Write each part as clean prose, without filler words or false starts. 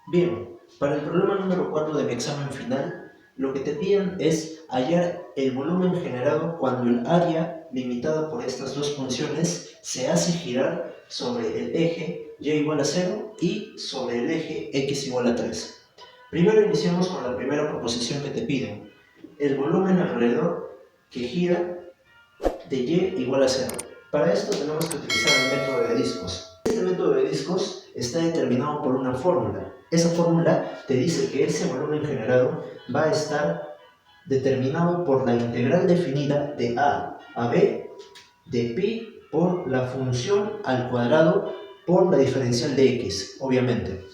Bien, para el problema número 4 de mi examen final, lo que te piden es hallar el volumen generado cuando el área limitada por estas dos funciones se hace girar sobre el eje y igual a 0 y sobre el eje x igual a 3. Primero iniciamos con la primera proposición que te piden, el volumen alrededor que gira de y igual a 0. Para esto tenemos que utilizar el método de discos. Este método de discos está determinado por una fórmula. Esa fórmula te dice que ese volumen generado va a estar determinado por la integral definida de a b de pi por la función al cuadrado por la diferencial de x, obviamente.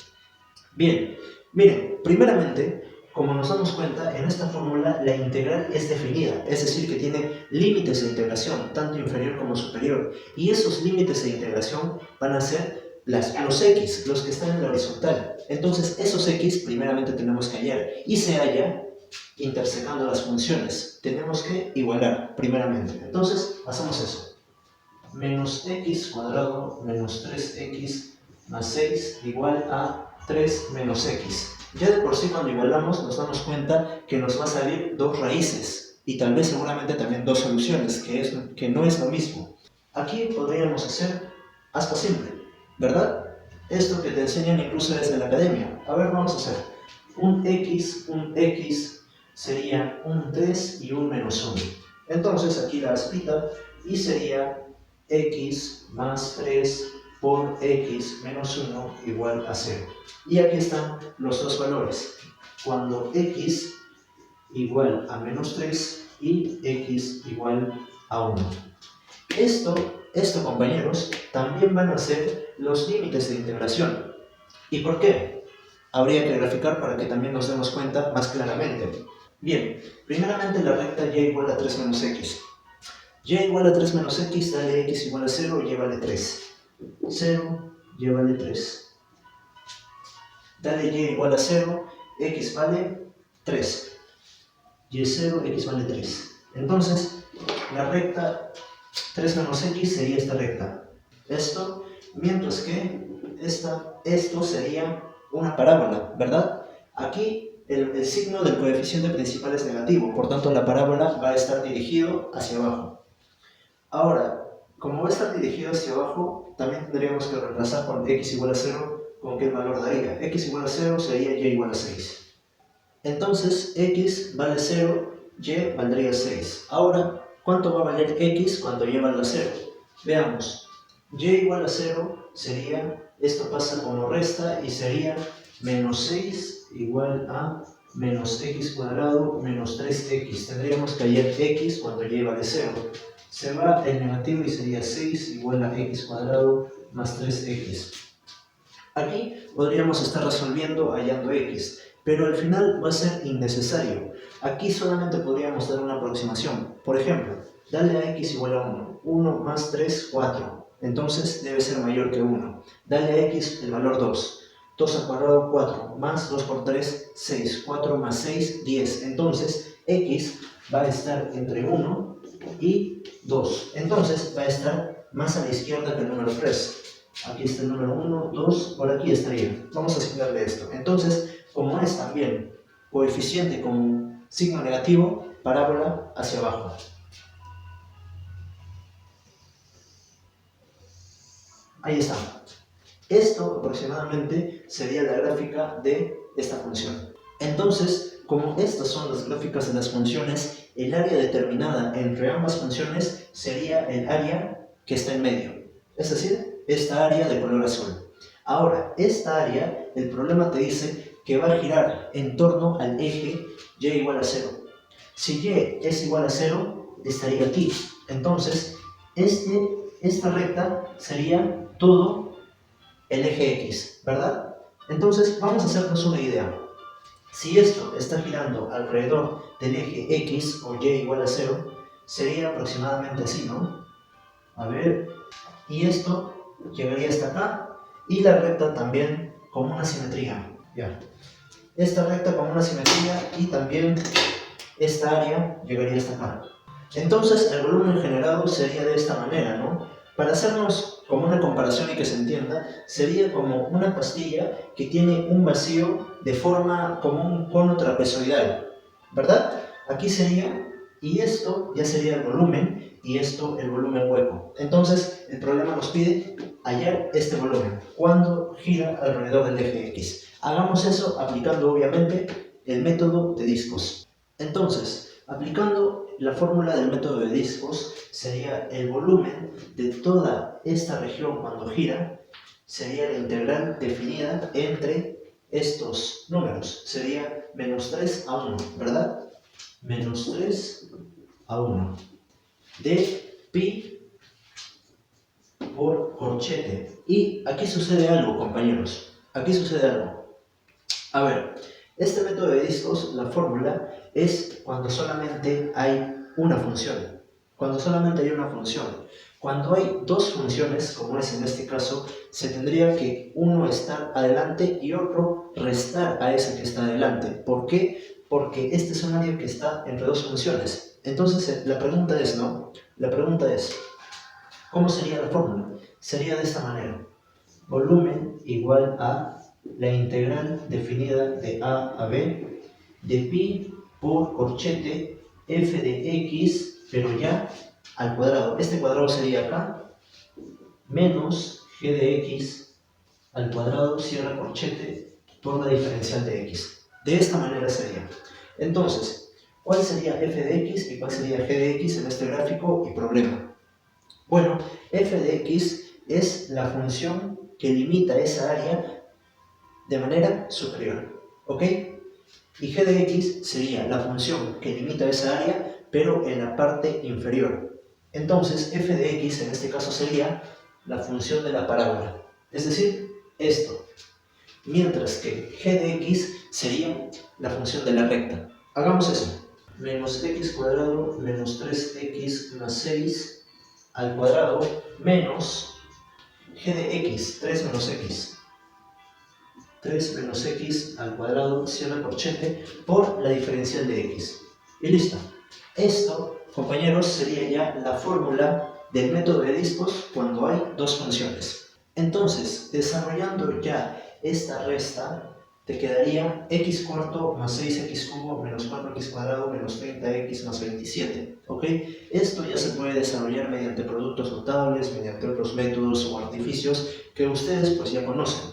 Bien, miren, primeramente, como nos damos cuenta, en esta fórmula la integral es definida, es decir, que tiene límites de integración, tanto inferior como superior, y esos límites de integración van a ser los x, los que están en la horizontal. Entonces, esos x primeramente tenemos que hallar, y se halla intersecando las funciones. Tenemos que igualar, primeramente. Entonces, hacemos eso. Menos x cuadrado menos 3x más 6 igual a 3 menos x. Ya de por sí cuando igualamos nos damos cuenta que nos va a salir dos raíces y tal vez seguramente también dos soluciones, que no es lo mismo. Aquí podríamos hacer aspa simple, ¿verdad? Esto que te enseñan incluso desde la academia. A ver, vamos a hacer un x sería un 3 y un menos 1. Entonces aquí la aspita y sería x más 3 por x menos 1 igual a 0. Y aquí están los dos valores, cuando x igual a menos 3 y x igual a 1. Esto, compañeros, también van a ser los límites de integración. ¿Y por qué? Habría que graficar para que también nos demos cuenta más claramente. Bien, primeramente la recta y igual a 3 menos x. Y igual a 3 menos x, dale x igual a 0, y vale 3. 0, y vale 3. Dale y igual a 0, x vale 3. Y es 0, x vale 3. Entonces, la recta 3 menos x sería esta recta. Esto, mientras que esto sería una parábola, ¿verdad? Aquí el signo del coeficiente principal es negativo, por tanto la parábola va a estar dirigido hacia abajo. Ahora, como va a estar dirigido hacia abajo, también tendríamos que reemplazar con x igual a 0 con qué valor daría. X igual a 0 sería y igual a 6. Entonces, x vale 0, y valdría 6. Ahora, ¿cuánto va a valer x cuando y vale a 0? Veamos. Y igual a 0 sería, esto pasa como resta y sería menos 6 igual a menos x cuadrado menos 3x. Tendríamos que hallar x cuando y vale 0. Se va el negativo y sería 6 igual a x cuadrado más 3x. Aquí podríamos estar resolviendo hallando x, pero al final va a ser innecesario. Aquí solamente podríamos dar una aproximación. Por ejemplo, dale a x igual a 1. 1 más 3, 4. Entonces debe ser mayor que 1. Dale a x el valor 2. 2 al cuadrado, 4. Más 2 por 3, 6. 4 más 6, 10. Entonces, x va a estar entre 1 y 2. Entonces, va a estar más a la izquierda que el número 3. Aquí está el número 1, 2, por aquí estaría. Vamos a asignarle esto. Entonces, como es también coeficiente con signo negativo, parábola hacia abajo. Ahí está. Esto aproximadamente sería la gráfica de esta función. Entonces, como estas son las gráficas de las funciones, el área determinada entre ambas funciones sería el área que está en medio. Es decir, esta área de color azul. Ahora, esta área, el problema te dice que va a girar en torno al eje y igual a 0. Si y es igual a 0, estaría aquí. Entonces, esta recta sería todo el eje X, ¿verdad? Entonces, vamos a hacernos una idea. Si esto está girando alrededor del eje X o y igual a 0, sería aproximadamente así, ¿no? A ver, y esto llegaría hasta acá, y la recta también con una simetría. Ya. Esta recta con una simetría y también esta área llegaría hasta acá. Entonces el volumen generado sería de esta manera, ¿no? Para hacernos como una comparación y que se entienda, sería como una pastilla que tiene un vacío de forma como un cono trapezoidal, ¿verdad? Aquí sería, y esto ya sería el volumen, y esto el volumen hueco. Entonces, el problema nos pide hallar este volumen cuando gira alrededor del eje X. Hagamos eso aplicando obviamente el método de discos. Entonces, aplicando la fórmula del método de discos, sería el volumen de toda esta región cuando gira, sería la integral definida entre estos números. Sería menos 3 a 1, ¿verdad? Menos 3 a 1 de pi por corchete. Y aquí sucede algo, compañeros. Aquí sucede algo. A ver, este método de discos, la fórmula es cuando solamente hay una función. Cuando solamente hay una función. Cuando hay dos funciones, como es en este caso, se tendría que uno estar adelante y otro restar a ese que está adelante. ¿Por qué? Porque este es un área que está entre dos funciones. Entonces, la pregunta es, ¿no? La pregunta es, ¿cómo sería la fórmula? Sería de esta manera. Volumen igual a la integral definida de a a b de pi por corchete f de x, pero ya al cuadrado. Este cuadrado sería acá, menos g de x al cuadrado, cierra corchete, por la diferencial de x. De esta manera sería. Entonces, ¿cuál sería f de x y cuál sería g de x en este gráfico y problema? Bueno, f de x es la función que limita esa área de manera superior, ¿ok? Y g de x sería la función que limita esa área, pero en la parte inferior. Entonces, f de x en este caso sería la función de la parábola, es decir, esto. Mientras que g de x sería la función de la recta. Hagamos eso. Menos x cuadrado menos 3x más 6 al cuadrado menos g de x, 3 menos x. 3 menos x al cuadrado, cierra corchete, por la diferencial de x. Y listo. Esto, compañeros, sería ya la fórmula del método de discos cuando hay dos funciones. Entonces, desarrollando ya esta resta, te quedaría x cuarto más 6x cubo menos 4x cuadrado menos 30x más 27. ¿Ok? Esto ya se puede desarrollar mediante productos notables, mediante otros métodos o artificios que ustedes pues ya conocen.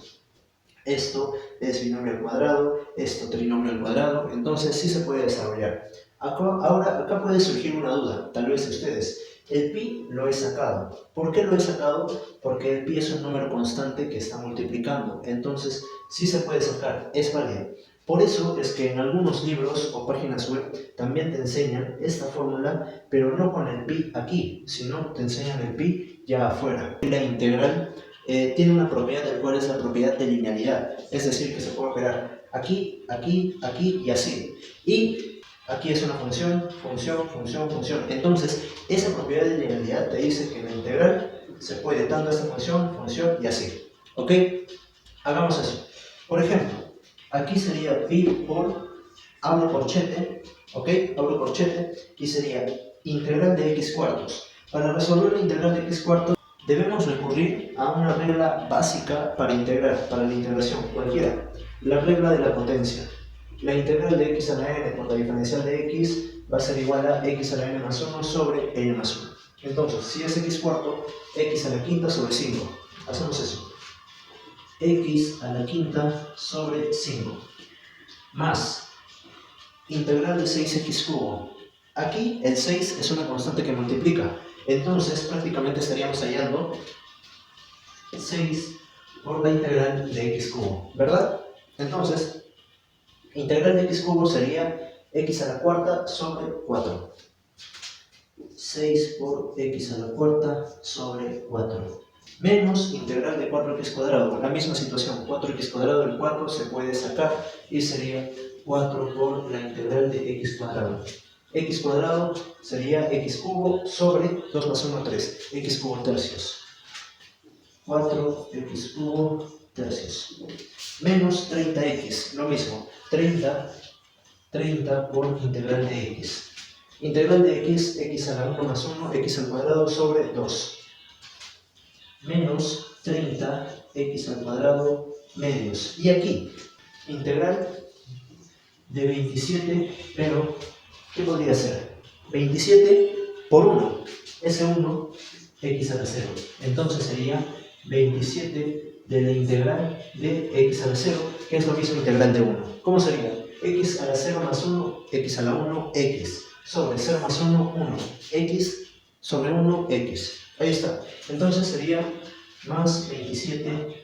Esto es binomio al cuadrado, esto trinomio al cuadrado, entonces sí se puede desarrollar. Ahora, acá puede surgir una duda, tal vez de ustedes. El pi lo he sacado. ¿Por qué lo he sacado? Porque el pi es un número constante que está multiplicando, entonces sí se puede sacar, es válido. Por eso es que en algunos libros o páginas web también te enseñan esta fórmula, pero no con el pi aquí, sino te enseñan el pi ya afuera. La integral tiene una propiedad del cual es la propiedad de linealidad, es decir, que se puede operar aquí, aquí, aquí y así. Y aquí es una función, función, función, función. Entonces, esa propiedad de linealidad te dice que en la integral se puede tanto esta función, función y así. ¿Ok? Hagamos eso. Por ejemplo, aquí sería pi por, abro corchete, ¿ok? Abro corchete, aquí sería integral de x cuartos. Para resolver la integral de x cuartos, debemos recurrir a una regla básica para integrar, para la integración, cualquiera. La regla de la potencia. La integral de x a la n por la diferencial de x va a ser igual a x a la n más 1 sobre n más 1. Entonces, si es x cuarto, x a la quinta sobre 5. Hacemos eso. X a la quinta sobre 5. Más integral de 6x cubo. Aquí el 6 es una constante que multiplica. Entonces prácticamente estaríamos hallando 6 por la integral de x cubo, ¿verdad? Entonces, integral de x cubo sería x a la cuarta sobre 4. 6 por x a la cuarta sobre 4. Menos integral de 4x cuadrado. La misma situación, 4x cuadrado del 4 se puede sacar y sería 4 por la integral de x cuadrado. X cuadrado sería x cubo sobre 2 más 1, 3. X cubo tercios. 4x cubo tercios. Menos 30x, lo mismo. 30 por integral de x. Integral de x, x a la 1 más 1, x al cuadrado sobre 2. menos 30x al cuadrado medios. Y aquí, integral de 27, pero ¿qué podría ser? 27 por 1, ese 1, x a la 0. Entonces sería 27 de la integral de x a la 0, que es lo mismo integral de 1. ¿Cómo sería? X a la 0 más 1, x a la 1, x. Sobre 0 más 1, 1. X sobre 1, x. Ahí está. Entonces sería más 27x.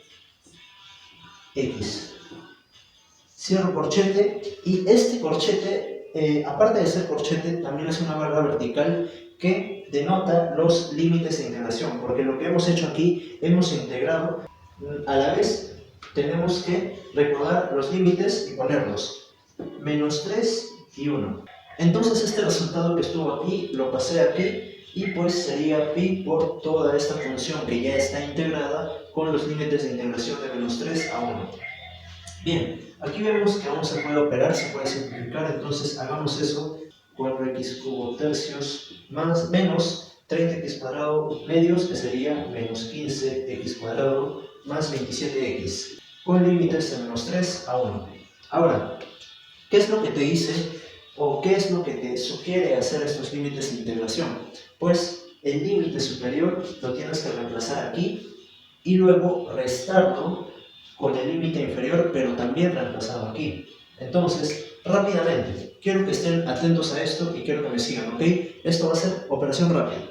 Cierro corchete y este corchete, aparte de ser corchete, también es una barra vertical que denota los límites de integración, porque lo que hemos hecho aquí, hemos integrado, a la vez tenemos que recordar los límites y ponerlos, menos 3 y 1. Entonces este resultado que estuvo aquí, lo pasé aquí, y pues sería pi por toda esta función que ya está integrada con los límites de integración de menos 3 a 1. Bien, aquí vemos que aún se puede operar, se puede simplificar, entonces hagamos eso. 4x cubo tercios más menos 30x cuadrado medios, que sería menos 15x cuadrado más 27x, con límites de menos 3 a 1. Ahora, ¿qué es lo que te dice o qué es lo que te sugiere hacer estos límites de integración? Pues el límite superior lo tienes que reemplazar aquí y luego restarlo con el límite inferior, pero también reemplazado aquí. Entonces, rápidamente, quiero que estén atentos a esto y quiero que me sigan, ¿ok? Esto va a ser operación rápida.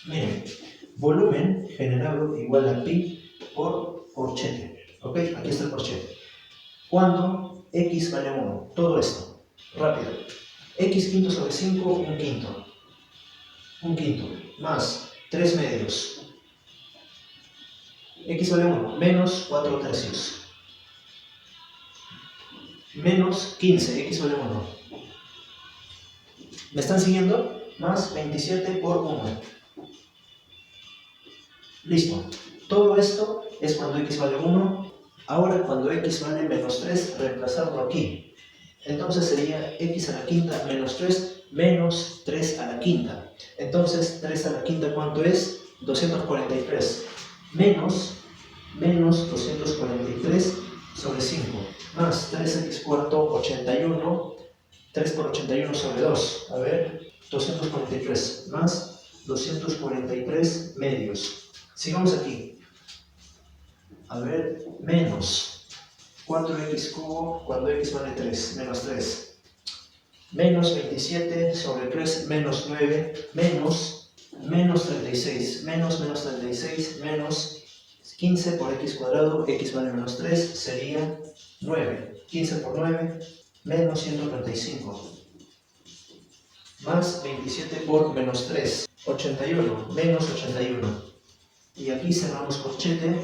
Miren, volumen generado igual a pi por corchete, ¿ok? Aquí está el corchete. Cuando x vale 1, todo esto, rápido. X quinto sobre 5, un quinto. Un quinto, más 3 medios. X vale 1, menos 4 tercios. Menos 15, x vale 1. ¿Me están siguiendo? Más 27 por 1. Listo. Todo esto es cuando x vale 1. Ahora cuando x vale menos 3, reemplazarlo aquí. Entonces sería x a la quinta menos 3 menos 3 a la quinta. Entonces 3 a la quinta, ¿cuánto es? 243. Menos 243 sobre 5. Más 3x cuarto, 81. 3 por 81 sobre 2. A ver, 243 más 243 medios. Sigamos aquí. A ver, menos 4x cubo cuando x vale 3, menos 3. Menos 27 sobre 3, menos 9, menos 36, menos 36, menos 15 por x cuadrado, x vale menos 3, sería 9. 15 por 9, menos 135. Más 27 por menos 3, 81, menos 81. Y aquí cerramos corchete,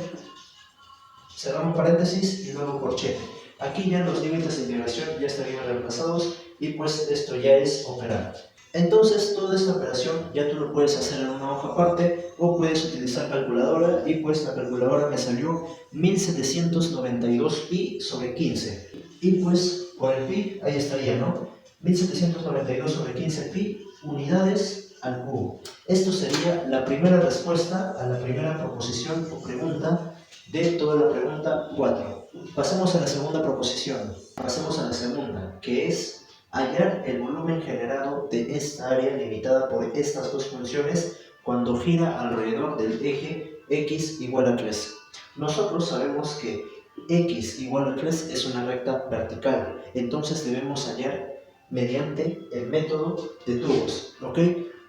cerramos paréntesis y luego corchete. Aquí ya los límites de integración ya estarían reemplazados y pues esto ya es operar. Entonces toda esta operación ya tú lo puedes hacer en una hoja aparte o puedes utilizar calculadora y pues la calculadora me salió 1792 pi sobre 15. Y pues por el pi ahí estaría, ¿no? 1792 sobre 15 pi unidades al cubo. Esto sería la primera respuesta a la primera proposición o pregunta de toda la pregunta 4. Pasemos a la segunda proposición. Pasemos a la segunda, que es hallar el volumen generado de esta área limitada por estas dos funciones cuando gira alrededor del eje x igual a 3. Nosotros sabemos que x igual a 3 es una recta vertical, entonces debemos hallar mediante el método de tubos, ¿ok?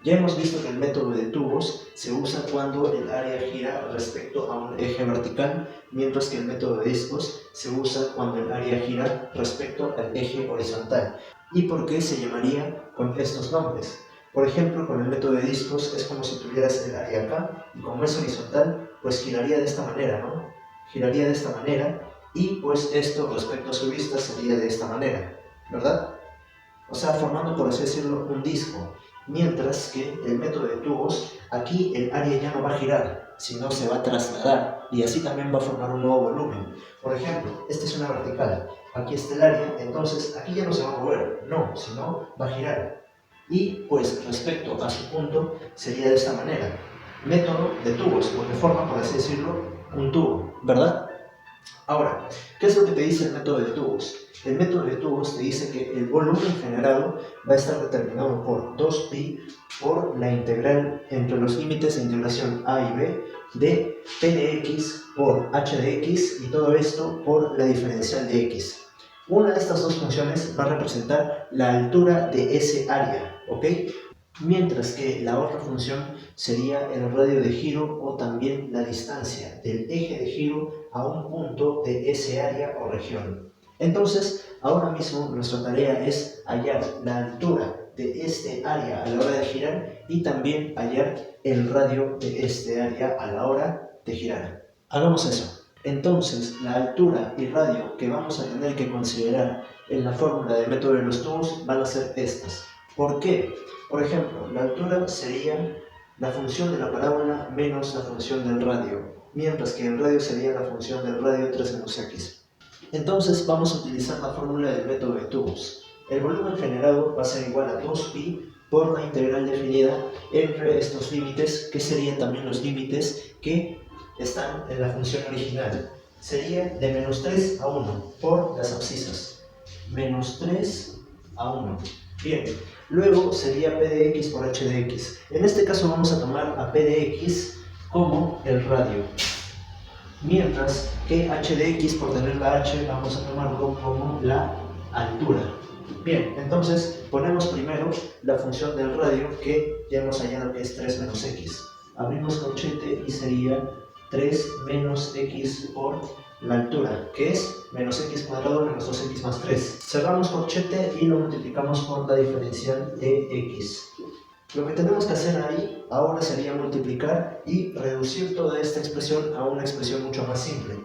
Ya hemos visto que el método de tubos se usa cuando el área gira respecto a un eje vertical, mientras que el método de discos se usa cuando el área gira respecto al eje horizontal. ¿Y por qué se llamaría con estos nombres? Por ejemplo, con el método de discos es como si tuvieras el área acá, y como es horizontal, pues giraría de esta manera, ¿no? Giraría de esta manera, y pues esto respecto a su vista sería de esta manera, ¿verdad? O sea, formando, por así decirlo, un disco. Mientras que el método de tubos, aquí el área ya no va a girar, sino se va a trasladar y así también va a formar un nuevo volumen. Por ejemplo, esta es una vertical, aquí está el área, entonces aquí ya no se va a mover, no, sino va a girar. Y pues respecto a su punto sería de esta manera. método de tubos, porque forma, por así decirlo, un tubo, ¿verdad? Ahora, ¿qué es lo que te dice el método de tubos? El método de tubos te dice que el volumen generado va a estar determinado por 2pi por la integral entre los límites de integración a y b de p de x por h de x, y todo esto por la diferencial de x. Una de estas dos funciones va a representar la altura de ese área, ¿ok? Mientras que la otra función sería el radio de giro o también la distancia del eje de giro a un punto de ese área o región. Entonces, ahora mismo nuestra tarea es hallar la altura de este área a la hora de girar y también hallar el radio de este área a la hora de girar. Hagamos eso. Entonces, la altura y radio que vamos a tener que considerar en la fórmula del método de los tubos van a ser estas. ¿Por qué? Por ejemplo, la altura sería la función de la parábola menos la función del radio, mientras que el radio sería la función del radio 3 menos x. Entonces vamos a utilizar la fórmula del método de tubos. El volumen generado va a ser igual a 2pi por la integral definida entre estos límites, que serían también los límites que están en la función original. Sería de menos 3 a 1 por las abscisas. Menos 3 a 1. Bien, luego sería p de x por h de x. En este caso vamos a tomar a p de x como el radio, mientras que h de x, por tener la h, vamos a tomarlo como la altura. Bien, entonces ponemos primero la función del radio, que ya hemos hallado que es 3 menos x. Abrimos corchete y sería 3 menos x por la altura, que es menos x cuadrado menos 2x más 3. Cerramos corchete y lo multiplicamos por la diferencial de x. Lo que tenemos que hacer ahí ahora sería multiplicar y reducir toda esta expresión a una expresión mucho más simple.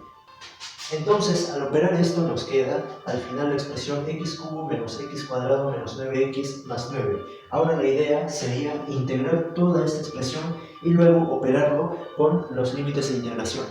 Entonces, al operar esto nos queda al final la expresión x cubo menos x cuadrado menos 9x más 9. Ahora la idea sería integrar toda esta expresión y luego operarlo con los límites de integración.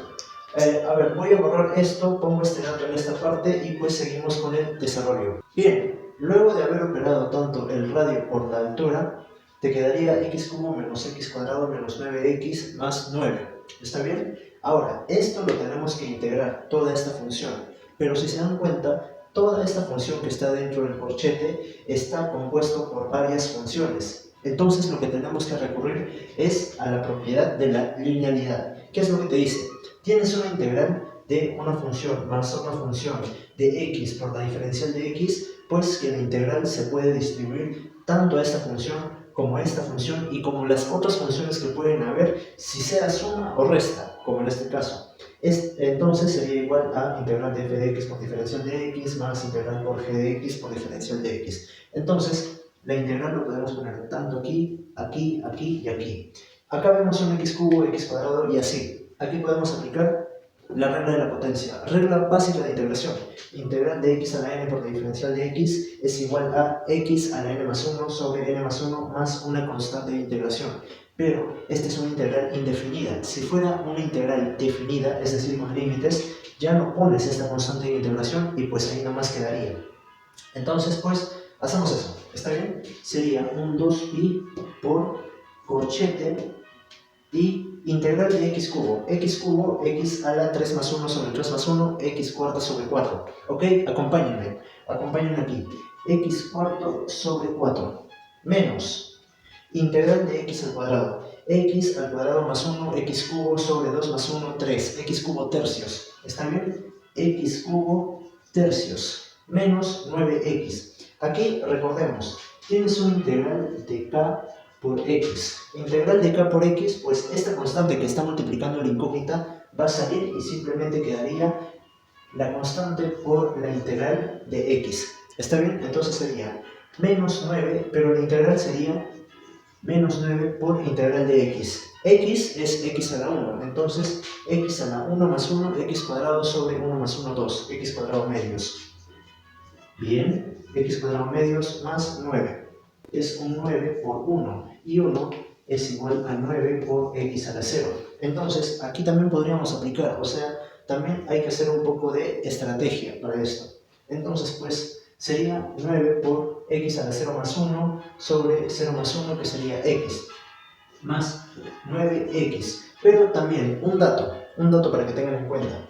A ver, voy a borrar esto, pongo este dato en esta parte y pues seguimos con el desarrollo. Bien, luego de haber operado tanto el radio por la altura, te quedaría x cubo menos x cuadrado menos 9x más 9. ¿Está bien? Ahora, esto lo tenemos que integrar, toda esta función. Pero si se dan cuenta, toda esta función que está dentro del corchete está compuesto por varias funciones. Entonces lo que tenemos que recurrir es a la propiedad de la linealidad. ¿Qué es lo que te dice? Tienes una integral de una función más una función de x por la diferencial de x, pues que la integral se puede distribuir tanto a esta función como a esta función y como las otras funciones que pueden haber, si sea suma o resta, como en este caso. Entonces sería igual a integral de f de x por diferencial de x más integral por g de x por diferencial de x. Entonces, la integral lo podemos poner tanto aquí, aquí, aquí y aquí. Acá vemos un x cubo, x cuadrado y así. Aquí podemos aplicar la regla de la potencia, regla básica de integración. Integral de x a la n por la diferencial de x es igual a x a la n más 1 sobre n más 1 más una constante de integración. Pero esta es una integral indefinida. Si fuera una integral definida, es decir, con límites, ya no pones esta constante de integración y pues ahí nomás quedaría. Entonces, pues, hacemos eso. ¿Está bien? Sería un 2pi por corchete y integral de x cubo, x a la 3 más 1 sobre 3 más 1, x cuarto sobre 4. ¿Ok? Acompáñenme aquí. X cuarto sobre 4 menos integral de x al cuadrado más 1, x cubo sobre 2 más 1, 3, x cubo tercios. ¿Está bien? X cubo tercios menos 9x. Aquí recordemos, tienes una integral de k por x. Integral de k por x, pues esta constante que está multiplicando la incógnita va a salir y simplemente quedaría la constante por la integral de x. ¿Está bien? Entonces sería menos 9, pero la integral sería menos 9 por integral de x. X es x a la 1, entonces x a la 1 más 1, x cuadrado sobre 1 más 1, 2, x cuadrado medios. Bien, x cuadrado medios más 9. Es un 9 por 1 y 1 es igual a 9 por x a la 0. Entonces, aquí también podríamos aplicar, o sea, también hay que hacer un poco de estrategia para esto. Entonces, pues, sería 9 por x a la 0 más 1 sobre 0 más 1, que sería x. más 9x. Pero también un dato para que tengan en cuenta.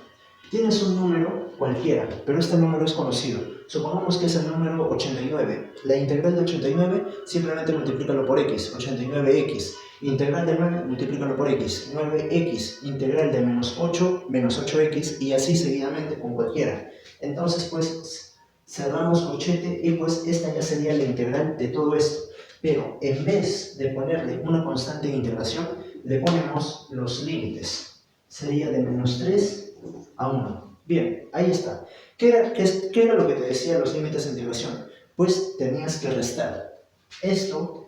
Tienes un número cualquiera, pero este número es conocido. Supongamos que es el número 89. La integral de 89 simplemente multiplícalo por x, 89x. Integral de 9, multiplícalo por x, 9x. Integral de menos 8, menos 8x, y así seguidamente con cualquiera. Entonces, pues, cerramos corchete y pues esta ya sería la integral de todo esto. Pero en vez de ponerle una constante de integración, le ponemos los límites. Sería de menos 3 a 1. Bien, ahí está. ¿Qué era lo que te decía los límites de integración? Pues tenías que restar. Esto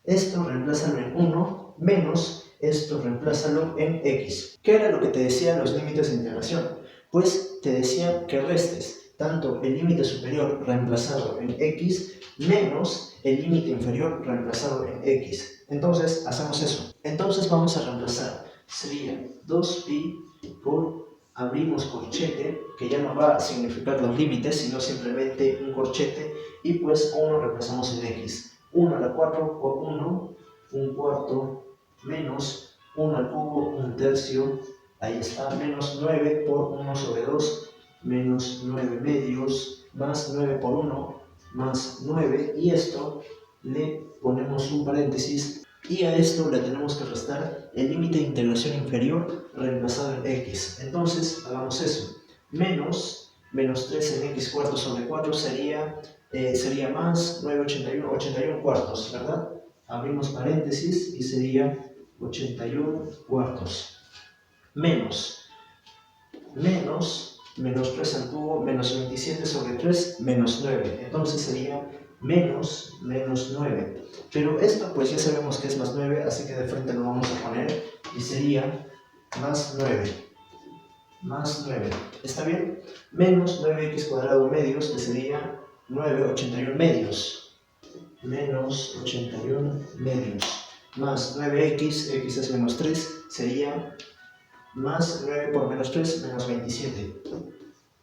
reemplázalo en 1 menos esto reemplázalo en x. ¿Qué era lo que te decía los límites de integración? Pues te decía que restes tanto el límite superior reemplazado en x menos el límite inferior reemplazado en x. Entonces hacemos eso. Entonces vamos a reemplazar. Sería 2pi por, abrimos corchete, que ya no va a significar los límites, sino simplemente un corchete, y pues 1 reemplazamos en x. 1 a la 4 por 1, un cuarto, menos 1 al cubo, un tercio, ahí está, menos 9 por 1 sobre 2, menos 9 medios, más 9 por 1, más 9, y esto le ponemos un paréntesis, y a esto le tenemos que restar el límite de integración inferior reemplazado en x. Entonces, hagamos eso. Menos 3 en x cuartos sobre 4 sería más 9, 81 cuartos, ¿verdad? Abrimos paréntesis y sería 81 cuartos. Menos menos 3 al cubo, menos 27 sobre 3, menos 9. Entonces sería menos 9. Pero esto pues ya sabemos que es más 9, así que de frente lo vamos a poner y sería más 9. Más 9. ¿Está bien? Menos 9x cuadrado medios, que sería 9, 81 medios. Menos 81 medios. Más 9x, x es menos 3, sería más 9 por menos 3, menos 27.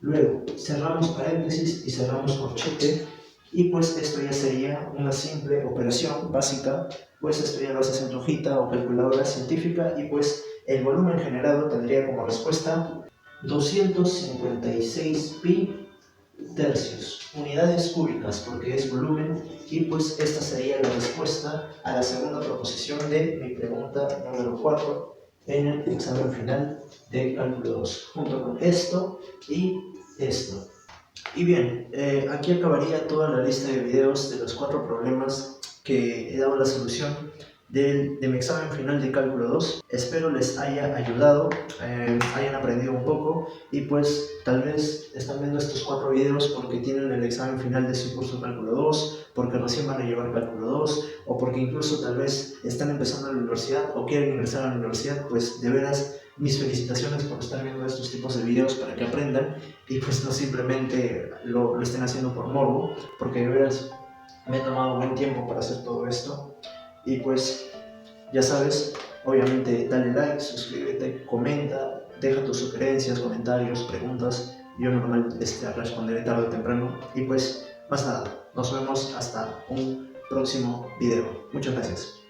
Luego cerramos paréntesis y cerramos corchete, y pues esto ya sería una simple operación básica, pues esto ya lo haces en tu hojita o calculadora científica, y pues el volumen generado tendría como respuesta 256 pi tercios, unidades cúbicas, porque es volumen, y pues esta sería la respuesta a la segunda proposición de mi pregunta número 4 en el examen final de cálculo 2, junto con esto y esto. Y bien, aquí acabaría toda la lista de videos de los 4 problemas que he dado la solución de mi examen final de cálculo 2. Espero les haya ayudado, hayan aprendido un poco, y pues tal vez están viendo estos 4 videos porque tienen el examen final de su curso cálculo 2, porque recién van a llevar cálculo 2, o porque incluso tal vez están empezando en la universidad o quieren ingresar a la universidad. Pues de veras, mis felicitaciones por estar viendo estos tipos de videos para que aprendan, y pues no simplemente lo estén haciendo por morbo, porque de veras me he tomado buen tiempo para hacer todo esto. Y pues ya sabes, obviamente dale like, suscríbete, comenta, deja tus sugerencias, comentarios, preguntas. Yo normalmente responderé tarde o temprano. Y pues más nada, nos vemos hasta un próximo video. Muchas gracias.